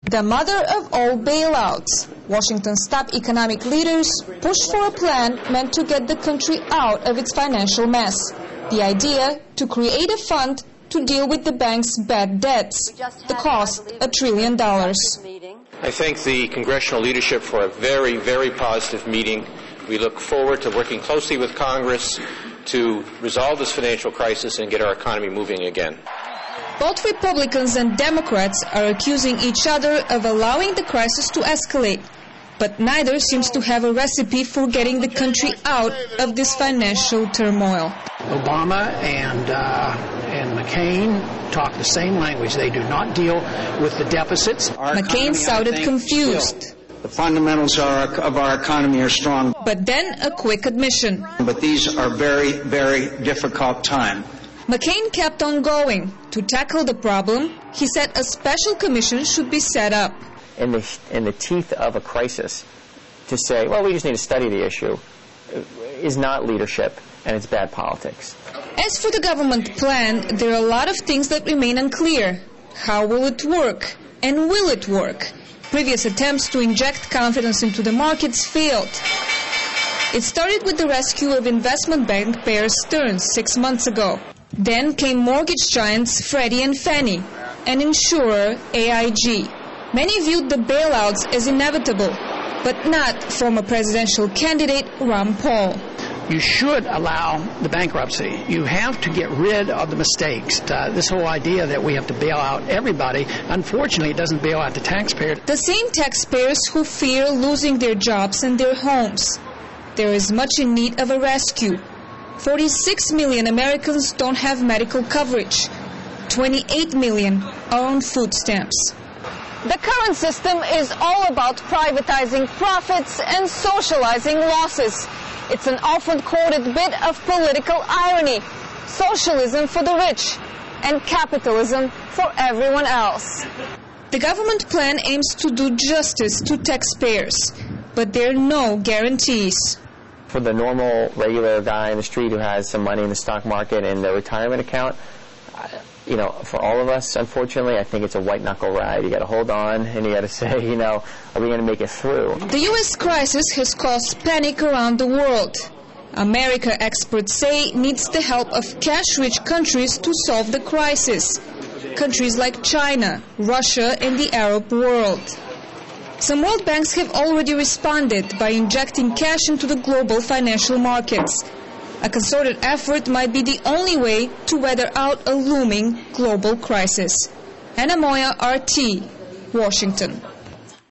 The mother of all bailouts, Washington's top economic leaders pushed for a plan meant to get the country out of its financial mess. The idea to create a fund to deal with the bank's bad debts. The cost, $1 trillion. I thank the congressional leadership for a very, very positive meeting. We look forward to working closely with Congress to resolve this financial crisis and get our economy moving again. Both Republicans and Democrats are accusing each other of allowing the crisis to escalate, but neither seems to have a recipe for getting the country out of this financial turmoil. Obama and McCain talk the same language. They do not deal with the deficits. McCain sounded confused. The fundamentals of our economy are strong. But then a quick admission. But these are very, very difficult times. McCain kept on going. To tackle the problem, he said a special commission should be set up. In the teeth of a crisis, to say, well, we just need to study the issue, is not leadership, and it's bad politics. As for the government plan, there are a lot of things that remain unclear. How will it work? And will it work? Previous attempts to inject confidence into the markets failed. It started with the rescue of investment bank Bear Stearns 6 months ago. Then came mortgage giants Freddie and Fannie, and insurer AIG. Many viewed the bailouts as inevitable, but not former presidential candidate Ron Paul. You should allow the bankruptcy. You have to get rid of the mistakes. This whole idea that we have to bail out everybody, unfortunately, it doesn't bail out the taxpayers. The same taxpayers who fear losing their jobs and their homes. There is much in need of a rescue. 46 million Americans don't have medical coverage. 28 million are on food stamps. The current system is all about privatizing profits and socializing losses. It's an often quoted bit of political irony. Socialism for the rich and capitalism for everyone else. The government plan aims to do justice to taxpayers, but there are no guarantees. For the normal, regular guy in the street who has some money in the stock market and their retirement account, for all of us, unfortunately, I think it's a white-knuckle ride. You got to hold on, and you got to say, are we going to make it through? The U.S. crisis has caused panic around the world. America, experts say, needs the help of cash-rich countries to solve the crisis. Countries like China, Russia, and the Arab world. Some world banks have already responded by injecting cash into the global financial markets. A concerted effort might be the only way to weather out a looming global crisis. Anna Moya, RT, Washington.